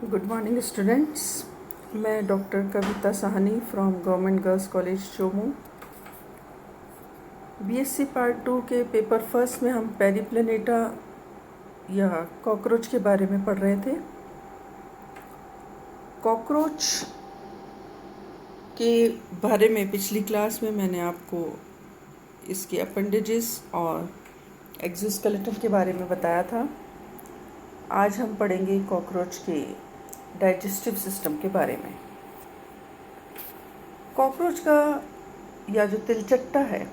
Good morning students. मैं doctor Kavita Sahni from government girls college Chomu. BSc part 2 के paper first में हम पेरिप्लेनेटा या कॉकरोच के बारे में पढ़ रहे थे। कॉकरोच के बारे में पिछली क्लास में मैंने आपको इसके अपेंडेजेस और एक्सोस्केलेटन के बारे में बताया था। आज हम पढ़ेंगे कॉकरोच के डाइजेस्टिव सिस्टम के बारे में। कॉकरोच का या जो तिलचट्टा है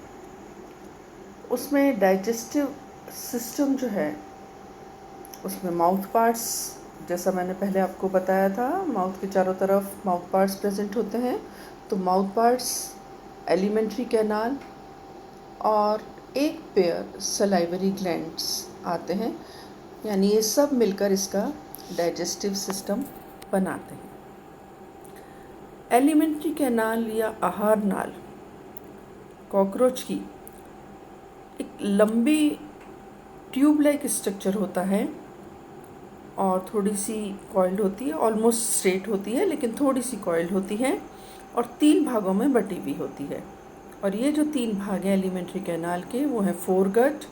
उसमें डाइजेस्टिव सिस्टम जो है उसमें माउथ पार्ट्स, जैसा मैंने पहले आपको बताया था, माउथ के चारों तरफ माउथ पार्ट्स प्रेजेंट होते हैं। तो माउथ पार्ट्स, एलिमेंट्री कैनाल और एक पेयर सलाइवरी ग्लैंड्स आते हैं, यानी ये सब मिलकर इसका डाइजेस्टिव सिस्टम बनाते हैं। एलिमेंट्री कैनाल या आहार नाल कॉकरोच की एक लंबी ट्यूब लाइक स्ट्रक्चर होता है और थोड़ी सी कॉइल्ड होती है, ऑलमोस्ट स्ट्रेट होती है लेकिन थोड़ी सी कॉइल्ड होती है और 3 भागों में बटी हुई होती है। और ये जो 3 भाग हैं एलिमेंट्री कैनाल के वो हैं फोरगट,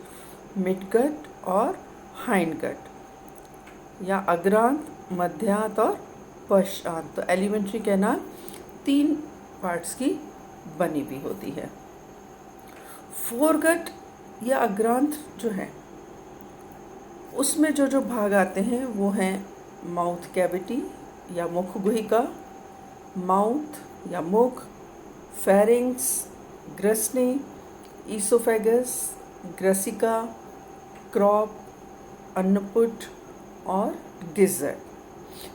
मिडगट और हाइंडगट या अग्रांत, मध्यांत और पश्चांत। तो एलिमेंट्री कैनाल 3 पार्ट्स की बनी हुई होती है। फोरगट या अग्रांत जो है उसमें जो भाग आते हैं वो हैं माउथ कैविटी या मुख गुहिका, माउथ या मुख, फेरिंग्स, ग्रसनी, ईसोफेगस, ग्रसिका, क्रॉप, अन्नपुट और गिज़र्ड।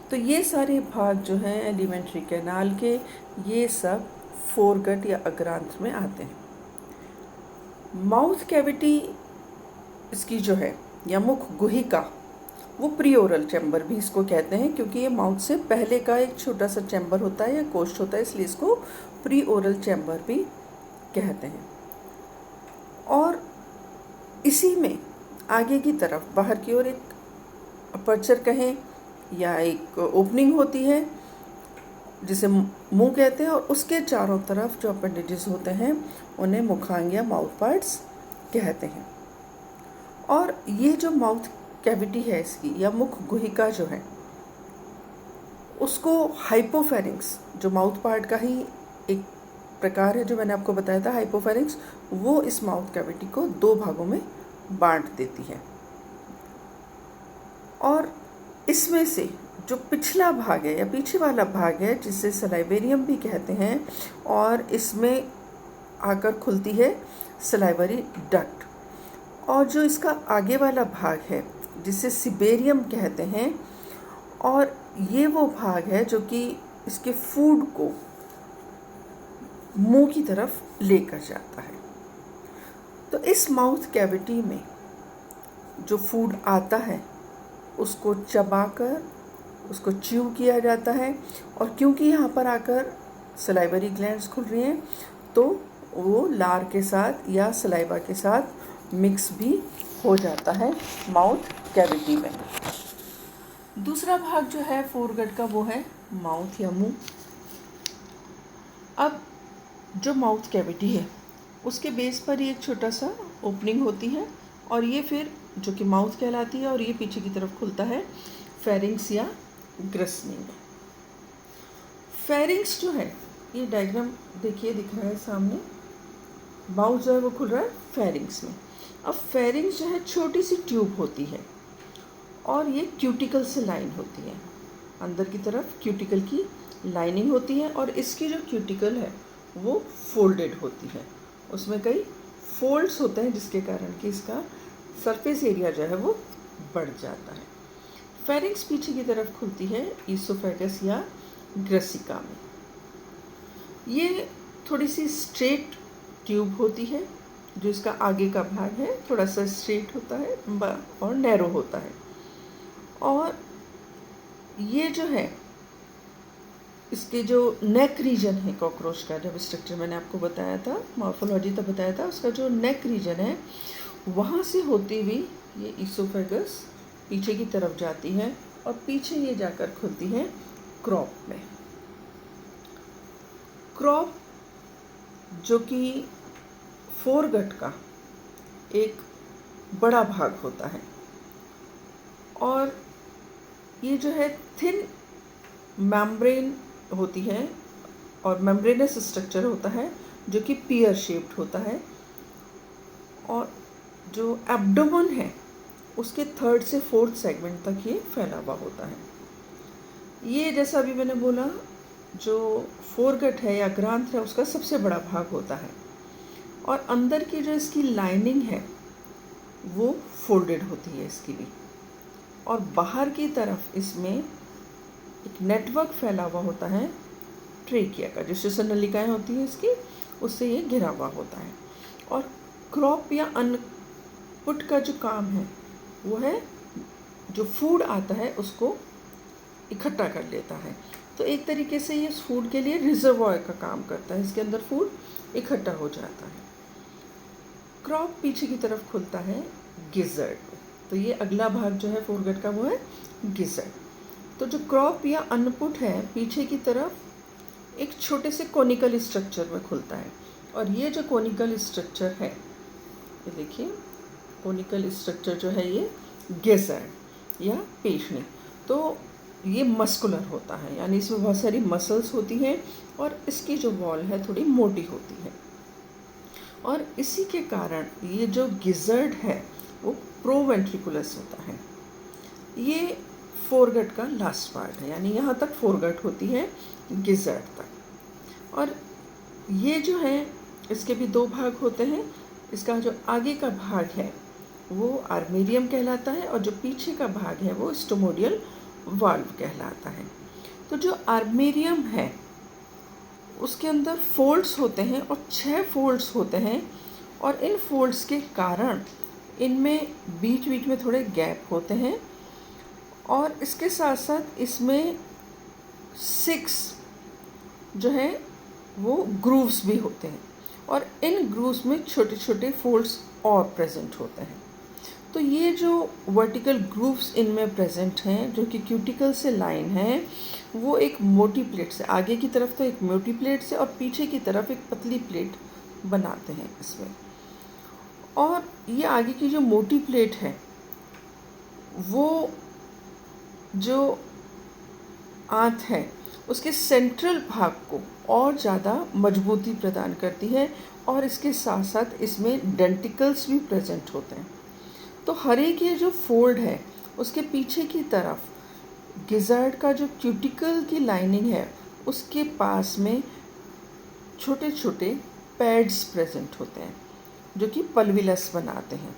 तो ये सारे भाग जो हैं एलिमेंट्री कैनाल के, ये सब फोरगट या अग्रांत में आते हैं। माउथ कैविटी इसकी जो है या मुख गुहिका, वो प्रीओरल चैम्बर भी इसको कहते हैं, क्योंकि ये माउथ से पहले का एक छोटा सा चैम्बर होता है या कोष्ठ होता है, इसलिए इसको प्रीओरल चैम्बर भी कहते हैं। और इसी में आगे की तरफ बाहर की ओर एक अपर्चर कहें या एक ओपनिंग होती है जिसे मुंह कहते हैं, और उसके चारों तरफ जो अपेंडेजेस होते हैं उन्हें मुखांग या माउथ पार्ट्स कहते हैं। और ये जो माउथ कैविटी है इसकी या मुख गुहिका जो है उसको हाइपोफेरिंक्स, जो माउथ पार्ट का ही एक प्रकार है जो मैंने आपको बताया था, हाइपोफेरिंक्स, वो इस माउथ कैविटी को 2 भागों में बांट देती है। और इसमें से जो पिछला भाग है या पीछे वाला भाग है जिसे सलाइवेरियम भी कहते हैं, और इसमें आकर खुलती है सलाइवरी डक्ट। और जो इसका आगे वाला भाग है जिसे सिबेरियम कहते हैं, और ये वो भाग है जो कि इसके फूड को मुंह की तरफ लेकर जाता है। तो इस माउथ कैविटी में जो फूड आता है उसको चबाकर उसको च्यू किया जाता है, और क्योंकि यहाँ पर आकर सलाइवरी ग्लैंड्स खुल रही हैं तो वो लार के साथ या सलाइवा के साथ मिक्स भी हो जाता है माउथ कैविटी में। दूसरा भाग जो है फोरगट का वो है माउथ या मुंह। अब जो माउथ कैविटी है उसके बेस पर ही एक छोटा सा ओपनिंग होती है, और ये फिर जो कि माउथ कहलाती है, और ये पीछे की तरफ खुलता है फेरिंग्स या ग्रसनी में। फेरिंग्स जो है, ये डायग्राम देखिए दिख रहा है सामने, माउथ जो है वो खुल रहा है फेरिंग्स में। अब फेरिंग्स जो है छोटी सी ट्यूब होती है और ये क्यूटिकल से लाइन होती है, अंदर की तरफ क्यूटिकल की लाइनिंग होती है, और इसकी जो क्यूटिकल है वो फोल्डेड होती है, उसमें कई फोल्ड्स होते हैं जिसके कारण कि इसका सरफेस एरिया जो है वो बढ़ जाता है। फेरिंग्स पीछे की तरफ खुलती है ईसोफेगस या ग्रसिका में। ये थोड़ी सी स्ट्रेट ट्यूब होती है, जो इसका आगे का भाग है थोड़ा सा स्ट्रेट होता है और नैरो होता है। और ये जो है इसके जो नेक रीजन है कॉकरोच का, जब स्ट्रक्चर मैंने आपको बताया था, मॉर्फोलॉजी तब बताया था, उसका जो नेक रीजन है वहाँ से होती हुई ये ईसोफेगस पीछे की तरफ जाती है और पीछे ये जाकर खुलती हैं क्रॉप में। क्रॉप जो कि फोरगट का एक बड़ा भाग होता है, और ये जो है थिन मेम्ब्रेन होती है और मेम्ब्रेनस स्ट्रक्चर होता है जो कि पियर शेप्ड होता है, और जो एब्डोमेन है उसके 3rd से 4th सेगमेंट तक ये फैला हुआ होता है। ये जैसा अभी मैंने बोला, जो फोरगट है या ग्रांथ है उसका सबसे बड़ा भाग होता है, और अंदर की जो इसकी लाइनिंग है वो फोल्डेड होती है इसकी भी, और बाहर की तरफ इसमें एक नेटवर्क फैला हुआ होता है ट्रेकिया का, जो श्वसन नलिकाएं होती हैं इसकी, उससे ये घिरा हुआ होता है। और क्रॉप या अनपुट का जो काम है वो है जो फूड आता है उसको इकट्ठा कर लेता है। तो एक तरीके से ये फूड के लिए रिजर्वॉयर का काम करता है, इसके अंदर फूड इकट्ठा हो जाता है। क्रॉप पीछे की तरफ खुलता है गिजर्ड। तो ये अगला भाग जो है फोरगट का वो है गिजर्ड। तो जो क्रॉप या अनपुट है पीछे की तरफ एक छोटे से कोनिकल स्ट्रक्चर में खुलता है, और ये जो कोनिकल स्ट्रक्चर है, ये देखिए कोनिकल स्ट्रक्चर जो है ये गिजर्ड या पेशनी, तो ये मस्कुलर होता है, यानी इसमें बहुत सारी मसल्स होती हैं और इसकी जो वॉल है थोड़ी मोटी होती है, और इसी के कारण ये जो गिजर्ड है वो प्रोवेंट्रिकुलस होता है। ये फोरगट का लास्ट पार्ट है, यानी यहाँ तक फोरगट होती है गिजर्ड तक। और ये जो है इसके भी 2 भाग होते हैं। इसका जो आगे का भाग है वो आर्मेरियम कहलाता है, और जो पीछे का भाग है वो स्टोमोडियल वाल्व कहलाता है। तो जो आर्मेरियम है उसके अंदर फोल्ड्स होते हैं, और 6 फोल्ड्स होते हैं, और इन फोल्ड्स के कारण इनमें बीच बीच में थोड़े गैप होते हैं, और इसके साथ साथ इसमें 6 जो है वो ग्रूव्स भी होते हैं, और इन ग्रूव्स में छोटे छोटे फोल्ड्स और प्रेजेंट होते हैं। तो ये जो वर्टिकल ग्रूव्स इनमें प्रेजेंट हैं जो कि क्यूटिकल से लाइन है, वो एक मोटी प्लेट से, आगे की तरफ तो एक मोटी प्लेट से और पीछे की तरफ एक पतली प्लेट बनाते हैं इसमें। और ये आगे की जो मोटी प्लेट है वो जो आंत है उसके सेंट्रल भाग को और ज़्यादा मजबूती प्रदान करती है, और इसके साथ साथ इसमें डेंटिकल्स भी प्रेजेंट होते हैं। तो हर एक ये जो फोल्ड है उसके पीछे की तरफ गिजर्ड का जो क्यूटिकल की लाइनिंग है उसके पास में छोटे छोटे पैड्स प्रेजेंट होते हैं जो कि पल्विलस बनाते हैं,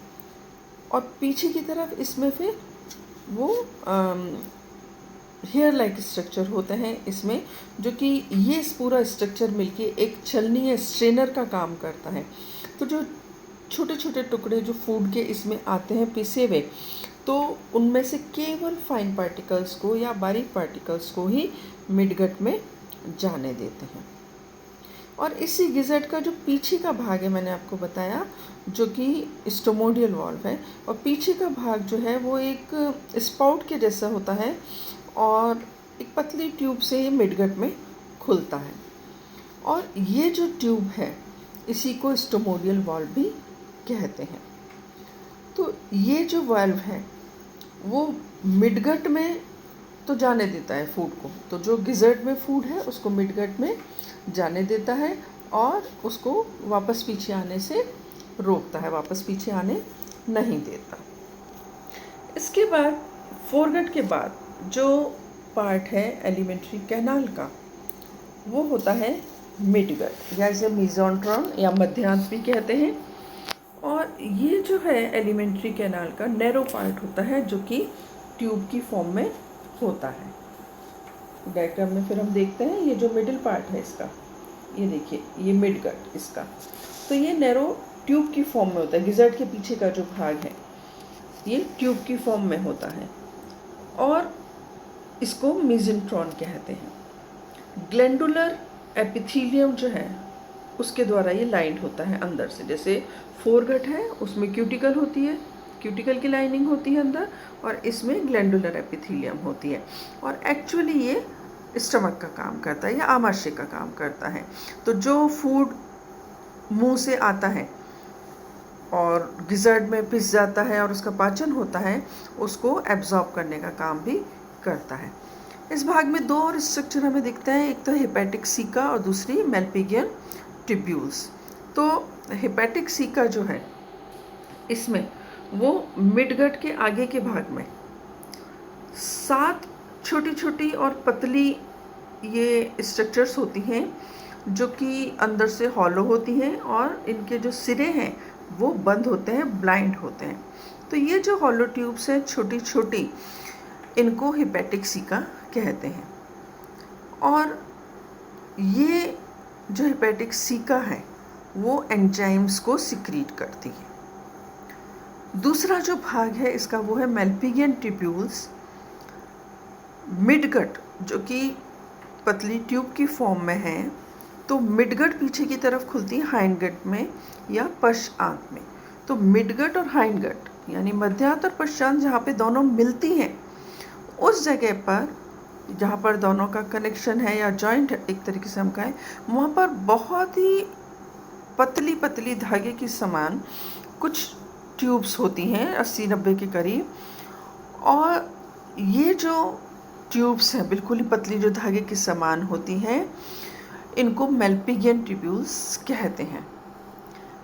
और पीछे की तरफ इसमें फिर वो हेयर लाइक स्ट्रक्चर होते हैं इसमें, जो कि ये पूरा स्ट्रक्चर मिलके एक छलनी या स्ट्रेनर का काम करता है। तो जो छोटे छोटे टुकड़े जो फूड के इसमें आते हैं पिसे हुए, तो उनमें से केवल फाइन पार्टिकल्स को या बारीक पार्टिकल्स को ही मिडगट में जाने देते हैं। और इसी गिजर्ड का जो पीछे का भाग है मैंने आपको बताया जो कि स्टोमोडियल वाल्व है, और पीछे का भाग जो है वो एक स्पाउट के जैसा होता है और एक पतली ट्यूब से ये मिडगट में खुलता है। और ये जो ट्यूब है इसी को स्टोमोडियल वाल्व भी कहते हैं। तो ये जो वाल्व है वो मिडगट में तो जाने देता है फूड को, तो जो गिजर्ड में फूड है उसको मिडगट में जाने देता है और उसको वापस पीछे आने से रोकता है, वापस पीछे आने नहीं देता। इसके बाद फोरगट के बाद जो पार्ट है एलिमेंट्री कैनाल का वो होता है मिडगट, या इसे मेसोट्रॉन या मध्यांश भी कहते हैं। और ये जो है एलिमेंट्री कैनाल का नैरो पार्ट होता है जो कि ट्यूब की फॉर्म में होता है। डायग्राम में फिर हम देखते हैं ये जो मिडिल पार्ट है इसका, ये देखिए ये मिडगट इसका, तो ये नैरो ट्यूब की फॉर्म में होता है। गिजर्ड के पीछे का जो भाग है ये ट्यूब की फॉर्म में होता है और इसको मेसेंट्रॉन कहते हैं। ग्लैंडुलर एपिथेलियम जो है उसके द्वारा ये लाइंड होता है अंदर से। जैसे फोरगट है उसमें क्यूटिकल होती है, क्यूटिकल की लाइनिंग होती है अंदर, और इसमें ग्लैंडुलर एपिथेलियम होती है। और एक्चुअली ये स्टमक का काम करता है या आमाशय का काम करता है। तो जो फूड मुंह से आता है और गिज़र्ड में पिस जाता है और उसका पाचन होता है, उसको एब्जॉर्ब करने का काम भी करता है। इस भाग में दो और स्ट्रक्चर हमें दिखते हैं, एक तो हेपेटिक सीका और दूसरी मेल्पिगियन ट्यूब्यूल्स। तो हेपेटिक सीका जो है, इसमें वो मिडगट के आगे के भाग में 7 छोटी छोटी और पतली ये स्ट्रक्चर्स होती हैं, जो कि अंदर से हॉलो होती हैं और इनके जो सिरे हैं वो बंद होते हैं, ब्लाइंड होते हैं। तो ये जो हॉलो ट्यूब्स हैं छोटी छोटी, इनको हेपेटिक सीका कहते हैं। और ये जो हेपेटिक सीका है वो एंजाइम्स को सिक्रीट करती है। दूसरा जो भाग है इसका वो है मेल्पिगियन ट्यूब्यूल्स। मिडगट जो कि पतली ट्यूब की फॉर्म में है, तो मिडगट पीछे की तरफ खुलती है हाइंडगट में या पश्चात में। तो मिडगट और हाइंडगट यानी मध्यांत और पश्चात जहाँ पे दोनों मिलती हैं, उस जगह पर जहाँ पर दोनों का कनेक्शन है या जॉइंट एक तरीके से हम कहें, वहाँ पर बहुत ही पतली पतली धागे की समान कुछ ट्यूब्स होती हैं 80-90 के करीब। और ये जो ट्यूब्स हैं बिल्कुल ही पतली जो धागे की समान होती हैं, इनको मेल्पिगियन ट्यूब्यूल्स कहते हैं।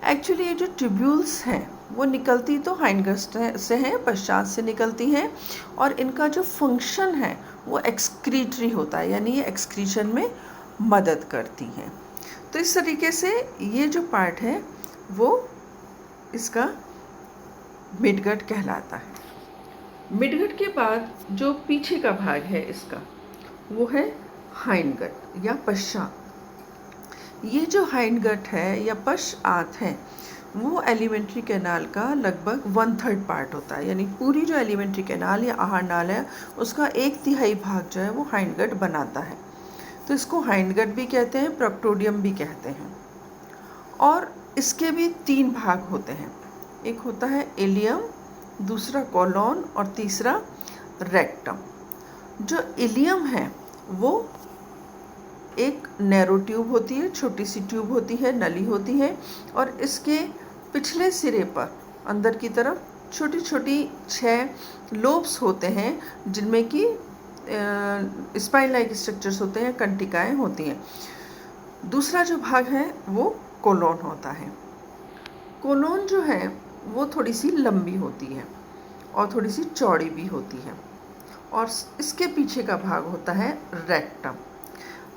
एक्चुअली ये जो ट्यूब्यूल्स हैं वो निकलती तो हाइंडगट से हैं, पश्चात से निकलती हैं, और इनका जो फंक्शन है वो एक्सक्रीटरी होता है, यानी ये एक्सक्रीशन में मदद करती हैं। तो इस तरीके से ये जो पार्ट है वो इसका मिडगट कहलाता है। मिडगट के बाद जो पीछे का भाग है इसका वो है हाइंडगट या पश्चात। ये जो हाइंडगट है या पश्चात है वो एलिमेंट्री कैनाल का लगभग 1/3 पार्ट होता है, यानी पूरी जो एलिमेंट्री कैनाल या आहार नाल है उसका 1/3 भाग जो है वो हाइंडगट बनाता है। तो इसको हाइंडगट भी कहते हैं, प्रॉक्टोडियम भी कहते हैं। और इसके भी 3 भाग होते हैं, एक होता है इलियम, दूसरा कोलोन और तीसरा रेक्टम। जो इलियम है वो एक नैरो ट्यूब होती है, छोटी सी ट्यूब होती है, नली होती है, और इसके पिछले सिरे पर अंदर की तरफ छोटी छोटी 6 लोब्स होते हैं, जिनमें कि स्पाइन लाइक स्ट्रक्चर्स होते हैं, कंटिकाएं होती हैं। दूसरा जो भाग है वो कोलोन होता है। कोलोन जो है वो थोड़ी सी लंबी होती है और थोड़ी सी चौड़ी भी होती है। और इसके पीछे का भाग होता है रेक्टम।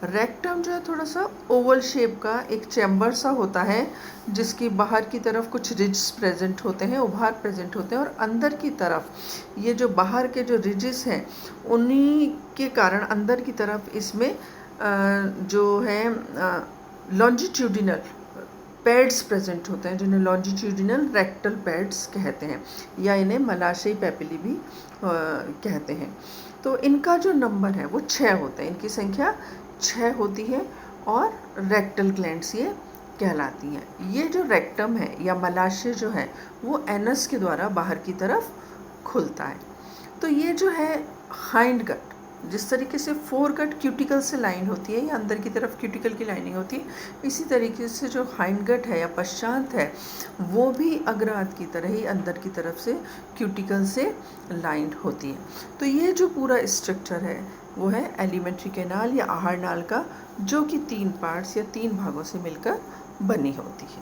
रेक्टम जो है थोड़ा सा ओवल शेप का एक चैम्बर सा होता है, जिसकी बाहर की तरफ कुछ रिज्स प्रेजेंट होते हैं, उभार प्रेजेंट होते हैं, और अंदर की तरफ ये जो बाहर के जो रिजेस हैं उन्हीं के कारण अंदर की तरफ इसमें जो है लॉन्जिट्यूडिनल पैड्स प्रेजेंट होते हैं, जिन्हें लॉन्जिट्यूडिनल रेक्टल पैड्स कहते हैं, या इन्हें मलाशयी पैपिली भी कहते हैं। तो इनका जो नंबर है वो 6 होता है, इनकी संख्या 6 होती है, और रेक्टल ग्लैंड्स ये कहलाती हैं। ये जो रेक्टम है या मलाशय जो है वो एनस के द्वारा बाहर की तरफ खुलता है। तो ये जो है हाइंडगट, जिस तरीके से फोरगट क्यूटिकल से लाइन होती है या अंदर की तरफ क्यूटिकल की लाइनिंग होती है, इसी तरीके से जो हाइंडगट है या पश्चात है वो भी अग्रात की तरह ही अंदर की तरफ से क्यूटिकल से लाइंड होती है। तो ये जो पूरा स्ट्रक्चर है वो है एलिमेंट्री कैनाल या आहार नाल का, जो कि 3 पार्ट्स या 3 भागों से मिलकर बनी होती है।